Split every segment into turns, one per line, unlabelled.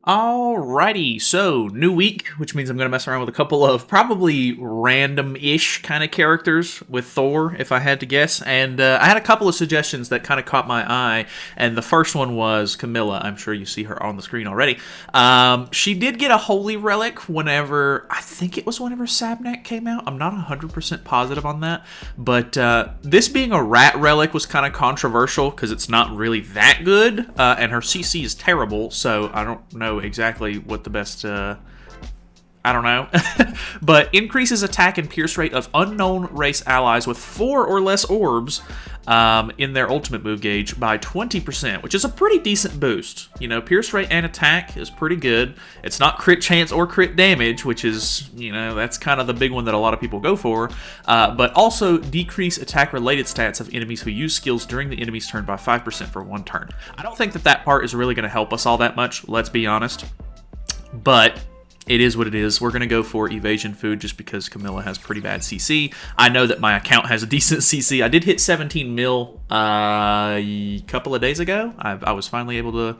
Alrighty, so new week, which means I'm going to mess around with a couple of probably random-ish kind of characters with Thor, if I had to guess. And I had a couple of suggestions that kind of caught my eye, and the first one was Camila. I'm sure you see her on the screen already. She did get a holy relic whenever, I think it was whenever Sabnak came out. I'm not 100% positive on that, but this being a rat relic was kind of controversial because it's not really that good, and her CC is terrible, so I don't know exactly what the best, I don't know, but increases attack and pierce rate of unknown race allies with 4 or less orbs in their ultimate move gauge by 20%, which is a pretty decent boost. You know, pierce rate and attack is pretty good. It's not crit chance or crit damage, which is, you know, that's kind of the big one that a lot of people go for, but also decrease attack-related stats of enemies who use skills during the enemy's turn by 5% for 1 turn. I don't think that that part is really going to help us all that much, let's be honest, but it is what it is. We're going to go for evasion food just because Camila has pretty bad CC. I know that my account has a decent CC. I did hit 17 mil a couple of days ago. I was finally able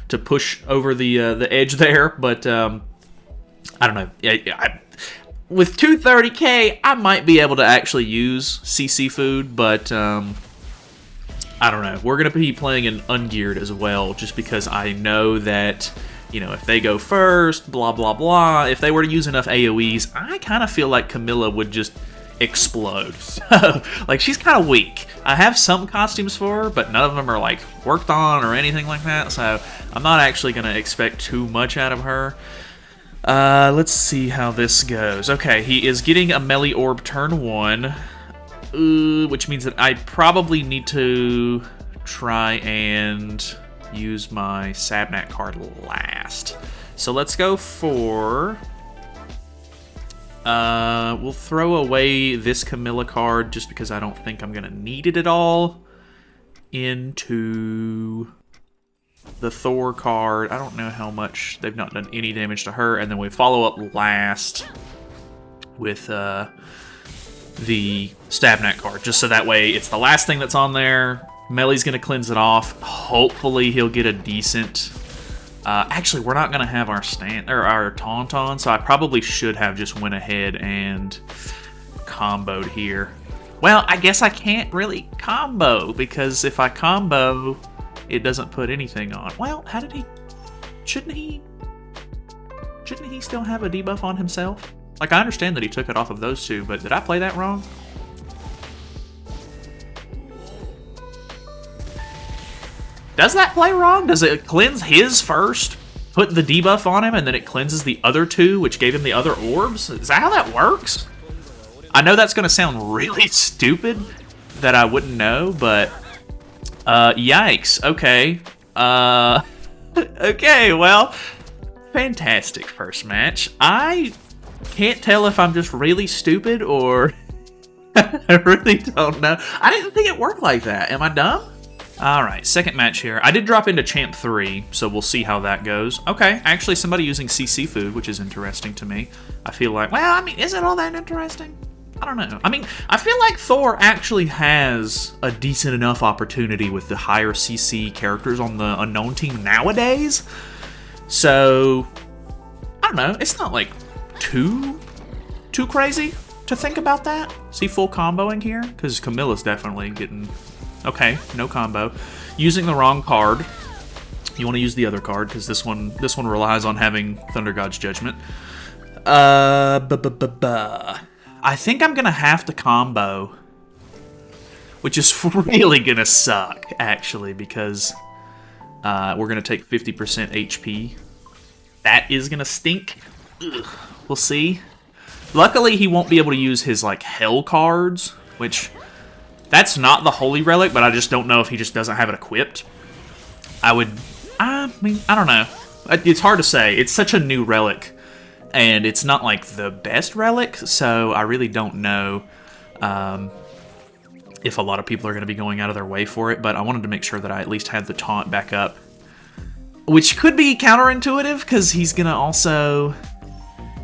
to push over the edge there, but I don't know. With 230k, I might be able to actually use CC food, but I don't know. We're going to be playing an ungeared as well just because I know that, you know, if they go first, blah, blah, blah. If they were to use enough AoEs, I kind of feel like Camila would just explode. So, like, she's kind of weak. I have some costumes for her, but none of them are, like, worked on or anything like that. So, I'm not actually going to expect too much out of her. Let's see how this goes. Okay, he is getting a melee orb turn 1, which means that I probably need to try and use my Sabnak card last. So let's go for... we'll throw away this Camila card just because I don't think I'm going to need it at all into the Thor card. I don't know how much. They've not done any damage to her. And then we follow up last with the Sabnak card, just so that way it's the last thing that's on there. Melee's going to cleanse it off. Hopefully he'll get a decent... actually, we're not going to have our taunt on, so I probably should have just went ahead and comboed here. Well, I guess I can't really combo, because if I combo, it doesn't put anything on. Well, how did he... Shouldn't he still have a debuff on himself? Like, I understand that he took it off of those two, but did I play that wrong? Does that play wrong? Does it cleanse his first, put the debuff on him, and then it cleanses the other two, which gave him the other orbs? Is that how that works? I know that's going to sound really stupid that I wouldn't know, but yikes. Okay. Okay, well, fantastic first match. I can't tell if I'm just really stupid or I really don't know. I didn't think it worked like that. Am I dumb? Alright, second match here. I did drop into Champ 3, so we'll see how that goes. Okay, actually somebody using CC food, which is interesting to me. I feel like, well, I mean, is it all that interesting? I don't know. I mean, I feel like Thor actually has a decent enough opportunity with the higher CC characters on the Unknown team nowadays. So, I don't know. It's not like too crazy to think about that. See full comboing here? Because Camilla's definitely getting... Okay, no combo. Using the wrong card. You want to use the other card, because this one relies on having Thunder God's Judgment. I think I'm going to have to combo, which is really going to suck, actually, because we're going to take 50% HP. That is going to stink. Ugh. We'll see. Luckily, he won't be able to use his, like, Hell cards, which... That's not the Holy Relic, but I just don't know if he just doesn't have it equipped. I mean, I don't know. It's hard to say. It's such a new relic, and it's not, like, the best relic, so I really don't know if a lot of people are going to be going out of their way for it, but I wanted to make sure that I at least had the taunt back up, which could be counterintuitive, because he's going to also...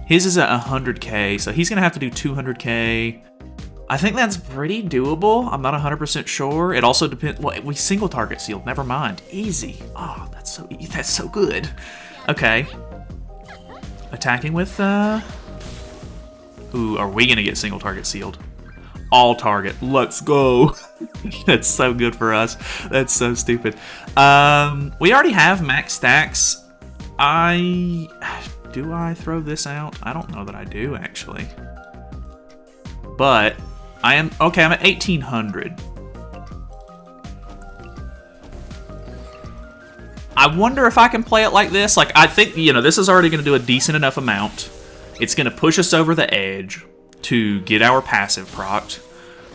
His is at 100k, so he's going to have to do 200k. I think that's pretty doable. I'm not 100% sure. It also depends. Well, we single target sealed. Never mind. Easy. Oh, that's so good. Okay. Attacking with, Ooh, are we gonna get single target sealed? All target. Let's go. That's so good for us. That's so stupid. We already have max stacks. Do I throw this out? I don't know that I do, actually. But I am... Okay, I'm at 1,800. I wonder if I can play it like this. Like, I think, you know, this is already going to do a decent enough amount. It's going to push us over the edge to get our passive procced.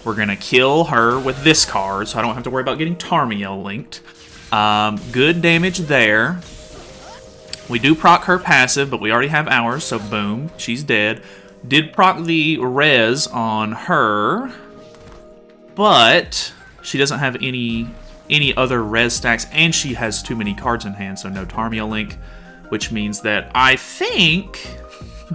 We're going to kill her with this card, so I don't have to worry about getting Tarmiel linked. Good damage there. We do proc her passive, but we already have ours, so boom, she's dead. Did proc the res on her, but she doesn't have any other res stacks, and she has too many cards in hand, so no Tarmiel link, which means that I think...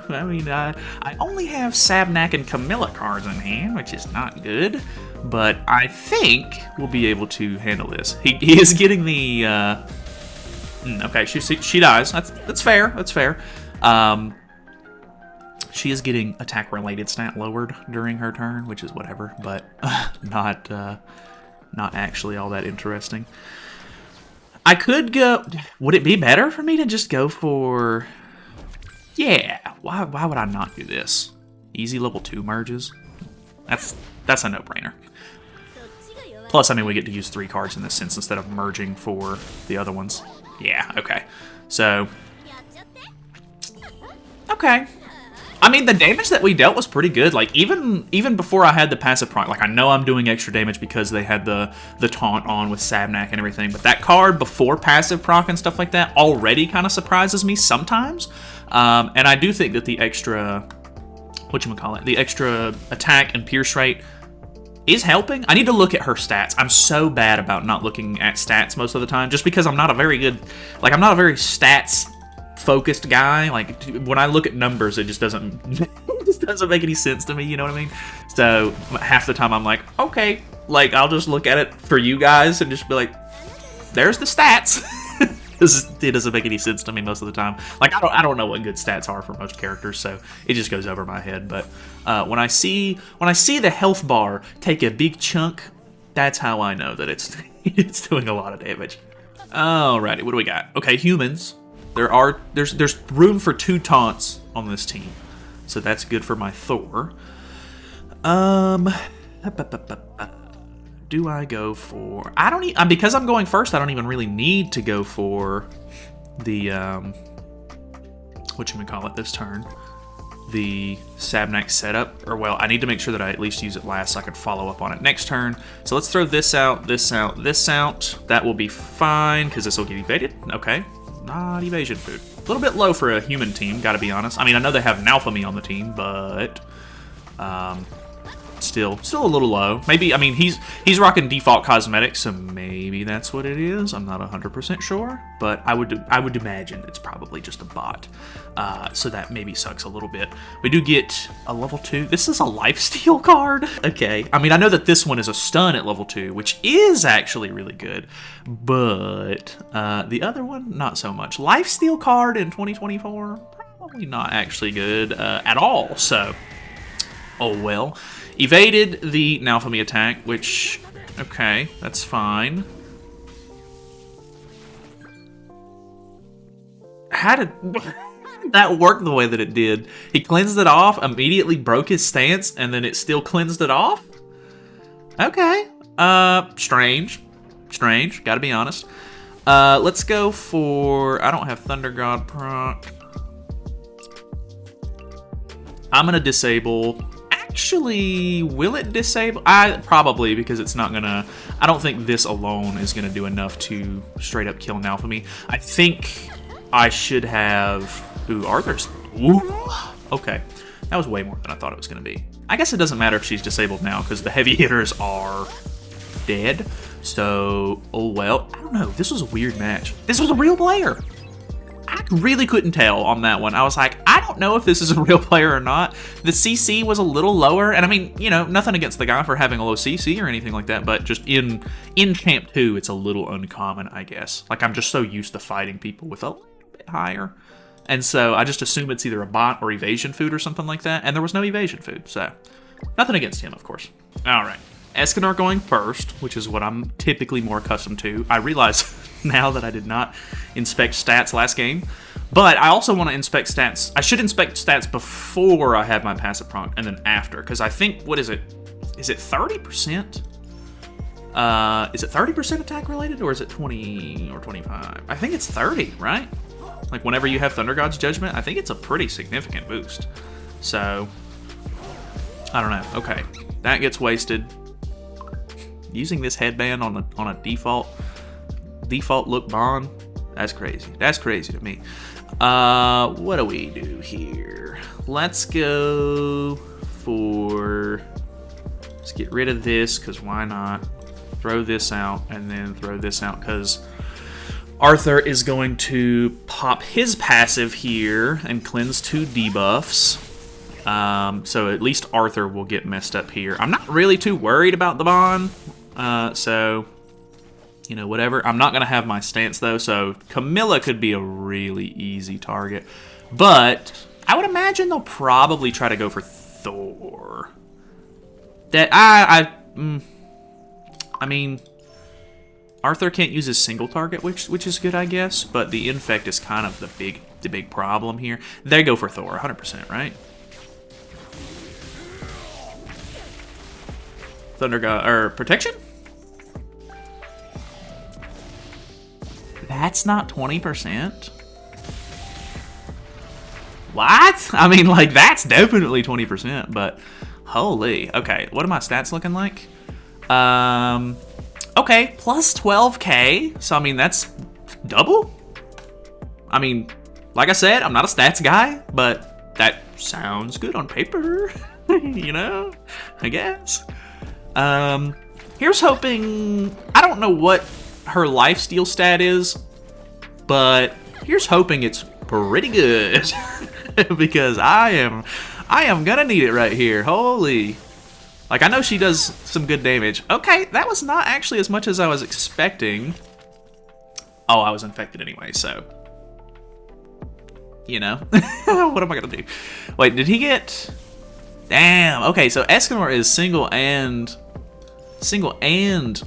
I mean, I only have Sabnak and Camila cards in hand, which is not good, but I think we'll be able to handle this. He is getting the... Okay, she dies. That's fair. That's fair. She is getting attack-related stat lowered during her turn, which is whatever, but not actually all that interesting. I could go... Would it be better for me to just go for... Yeah, why would I not do this? Easy level 2 merges? That's a no-brainer. Plus, I mean, we get to use 3 cards in this sense instead of merging for the other ones. Yeah, okay. So... Okay. I mean, the damage that we dealt was pretty good. Like, even before I had the passive proc, like, I know I'm doing extra damage because they had the taunt on with Sabnak and everything, but that card before passive proc and stuff like that already kind of surprises me sometimes. And I do think that the extra, the extra attack and pierce rate is helping. I need to look at her stats. I'm so bad about not looking at stats most of the time, just because I'm not a very good, like, I'm not a very stats focused guy. Like, when I look at numbers, it just doesn't it just doesn't make any sense to me, you know what I mean? So half the time I'm like, okay, like, I'll just look at it for you guys and just be like, there's the stats. It doesn't make any sense to me most of the time. Like, I don't know what good stats are for most characters, so it just goes over my head. But when I see the health bar take a big chunk, that's how I know that it's it's doing a lot of damage. Alrighty, what do we got? Okay, humans. There's room for 2 taunts on this team, so that's good for my Thor. Do I go for... I don't even... Because I'm going first, I don't even really need to go for the... whatchamacallit this turn. The Sabnak setup. Or, well, I need to make sure that I at least use it last so I can follow up on it next turn. So let's throw this out, this out, this out. That will be fine, because this will get evaded. Okay. Not evasion food. A little bit low for a human team, gotta be honest. I mean, I know they have Nalphamy on the team, but... Still a little low. Maybe, I mean, he's rocking default cosmetics, so maybe that's what it is. I'm not 100% sure, but I would imagine it's probably just a bot. So that maybe sucks a little bit. We do get a level 2. This is a lifesteal card. Okay. I mean, I know that this one is a stun at level 2, which is actually really good, but the other one, not so much. Lifesteal card in 2024, probably not actually good at all. So, oh well. Evaded the Nalphamy attack, which, okay, that's fine. How did that work the way that it did? He cleansed it off, immediately broke his stance, and then it still cleansed it off? Okay. Strange. Strange, gotta be honest. Let's go for... I don't have Thunder God proc. I'm gonna disable... Actually, will it disable? Probably, because it's not gonna... I don't think this alone is gonna do enough to straight up kill Nalphamy. I think I should have... Ooh, Arthur's... Ooh. Okay. That was way more than I thought it was gonna be. I guess it doesn't matter if she's disabled now, because the heavy hitters are dead. So, oh well. I don't know. This was a weird match. This was a real player. I really couldn't tell on that one. I was like, I don't know if this is a real player or not. The CC was a little lower, and I mean, you know, nothing against the guy for having a low CC or anything like that, but just in Champ 2, it's a little uncommon, I guess. Like, I'm just so used to fighting people with a bit higher. And so I just assume it's either a bot or evasion food or something like that. And there was no evasion food, so nothing against him, of course. All right. Escanor going first, which is what I'm typically more accustomed to. I realize now that I did not inspect stats last game, but I also want to inspect stats. I should inspect stats before I have my passive proc and then after, because I think, what is it? Is it 30%? Is it 30% attack related, or is it 20 or 25? I think it's 30, right? Like whenever you have Thunder God's Judgment, I think it's a pretty significant boost. So, I don't know. Okay, that gets wasted. Using this headband on a default look bond, that's crazy. That's crazy to me. What do we do here? Let's go for... Let's get rid of this, because why not? Throw this out, and then throw this out, because Arthur is going to pop his passive here and cleanse 2 debuffs. So at least Arthur will get messed up here. I'm not really too worried about the bond. So, you know, whatever. I'm not going to have my stance, though, so Camila could be a really easy target. But I would imagine they'll probably try to go for Thor. That I mean, Arthur can't use his single target, which is good, I guess, but the infect is kind of the big problem here. They go for Thor, 100%, right? Thunder God, or Protection? That's not 20%? What? I mean, like, that's definitely 20%, but holy. Okay, what are my stats looking like? Okay, plus 12k, so I mean, that's double? I mean, like I said, I'm not a stats guy, but that sounds good on paper, you know, I guess. Here's hoping, I don't know what her lifesteal stat is, but here's hoping it's pretty good, because I am gonna need it right here, holy. Like, I know she does some good damage. Okay, that was not actually as much as I was expecting. Oh, I was infected anyway, so... You know? What am I gonna do? Wait, did he get... Damn, okay, so Escanor is single and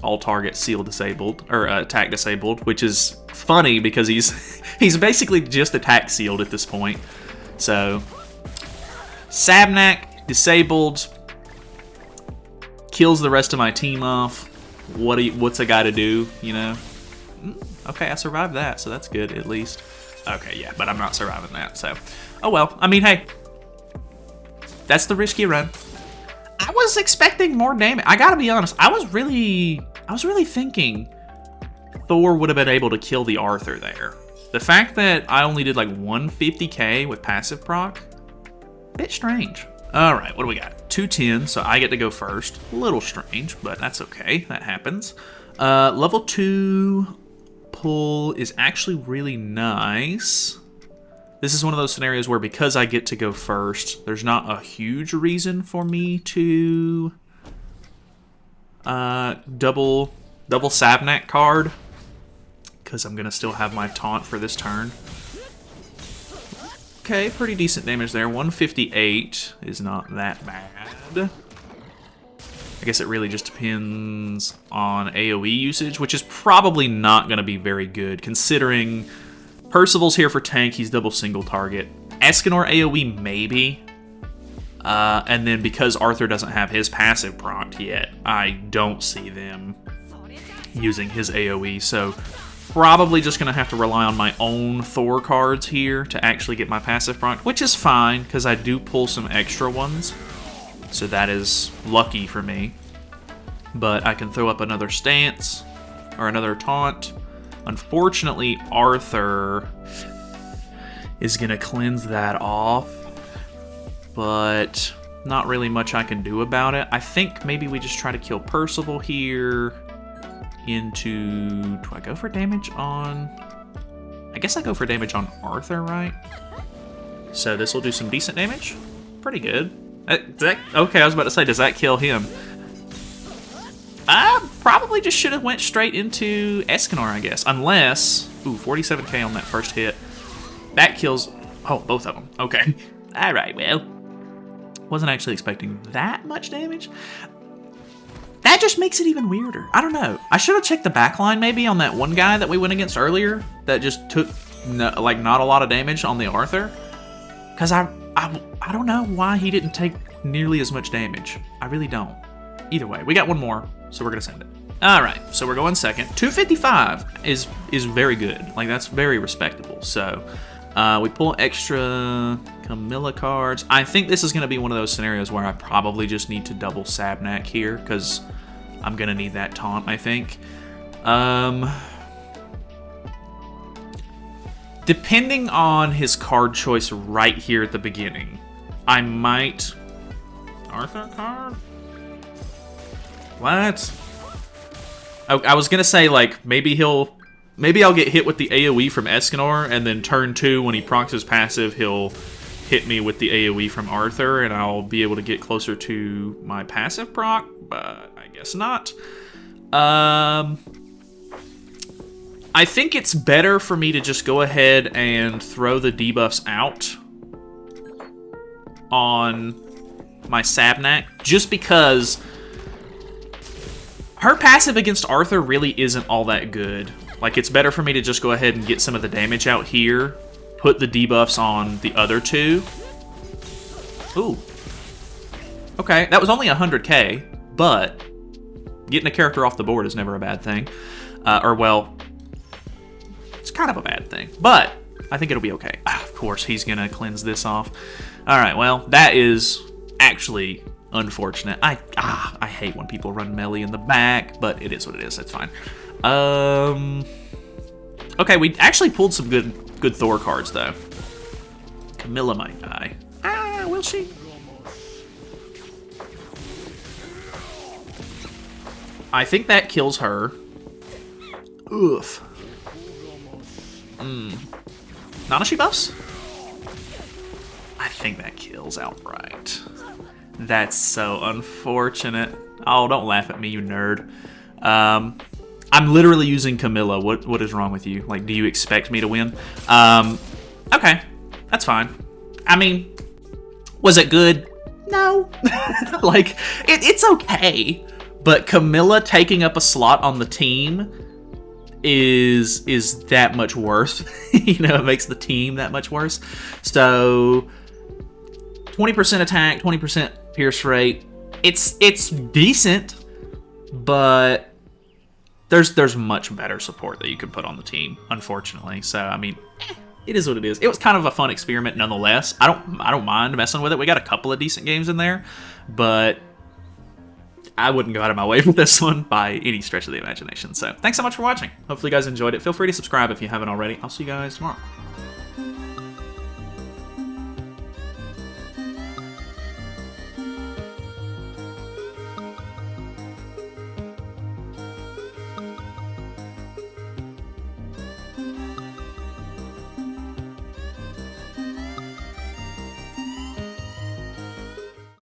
all target seal disabled, or attack disabled, which is funny because he's basically just attack sealed at this point. So, Sabnak disabled, kills the rest of my team off. What's a guy to do, you know? Okay, I survived that, so that's good at least. Okay, yeah, but I'm not surviving that, so oh well. I mean, hey, that's the risk you run. I was expecting more damage. I gotta be honest. I was really thinking Thor would have been able to kill the Arthur there. The fact that I only did like 150k with passive proc, bit strange. All right, what do we got? 210, so I get to go first. A little strange, but that's okay. That happens. Level 2 pull is actually really nice. This is one of those scenarios where because I get to go first, there's not a huge reason for me to double Sabnak card, because I'm gonna still have my taunt for this turn. Okay, pretty decent damage there. 158 is not that bad. I guess it really just depends on AoE usage, which is probably not going to be very good, considering Percival's here for tank, he's double single target. Escanor AoE maybe. And then because Arthur doesn't have his passive proc yet, I don't see them using his AoE, so probably just going to have to rely on my own Thor cards here to actually get my passive proc, which is fine, because I do pull some extra ones. So that is lucky for me. But I can throw up another stance, or another taunt. Unfortunately, Arthur is going to cleanse that off. But not really much I can do about it. I think maybe we just try to kill Percival here. Do I go for damage on... I guess I go for damage on Arthur, right? So this will do some decent damage. Pretty good. Okay, I was about to say, does that kill him? I probably just should have went straight into Escanor, I guess. Unless... Ooh, 47k on that first hit. that kills... Oh, both of them. Okay. All right, well. Wasn't actually expecting that much damage. That just makes it even weirder. I don't know. I should have checked the backline maybe on that one guy that we went against earlier that just took like not a lot of damage on the Arthur. Because I don't know why he didn't take nearly as much damage. I really don't. Either way, we got one more, so we're going to send it. All right, so we're going second. 255 is very good. Like, that's very respectable. So we pull extra Camila cards. I think this is going to be one of those scenarios where I probably just need to double Sabnak here because I'm going to need that taunt, I think. Depending on his card choice right here at the beginning, I might... Arthur card? What? I was going to say, like, maybe I'll get hit with the AoE from Escanor, and then turn 2, when he procs his passive, he'll hit me with the AoE from Arthur, and I'll be able to get closer to my passive proc, but I guess not. I think it's better for me to just go ahead and throw the debuffs out on my Sabnak, just because her passive against Arthur really isn't all that good. Like, it's better for me to just go ahead and get some of the damage out here, put the debuffs on the other two. Ooh. Okay, that was only 100k, but getting a character off the board is never a bad thing. Well, it's kind of a bad thing, but I think it'll be okay. Of course, he's going to cleanse this off. All right, well, that is actually unfortunate. I hate when people run melee in the back, but it is what it is. That's fine. Okay, we actually pulled some good Thor cards, though. Camila might die. Will she? I think that kills her. Oof. Nanashi buffs? I think that kills outright. That's so unfortunate. Oh, don't laugh at me, you nerd. I'm literally using Camila. What is wrong with you? Like, do you expect me to win? Okay, that's fine. I mean, was it good? No. Like, it's okay. But Camila taking up a slot on the team is that much worse. You know, it makes the team that much worse. So 20% attack, 20% pierce rate. It's decent, but there's much better support that you could put on the team, unfortunately. So I mean, it is what it is. It was kind of a fun experiment nonetheless. I don't mind messing with it. We got a couple of decent games in there, but I wouldn't go out of my way for this one by any stretch of the imagination. So thanks so much for watching. Hopefully you guys enjoyed it. Feel free to subscribe if you haven't already. I'll see you guys tomorrow.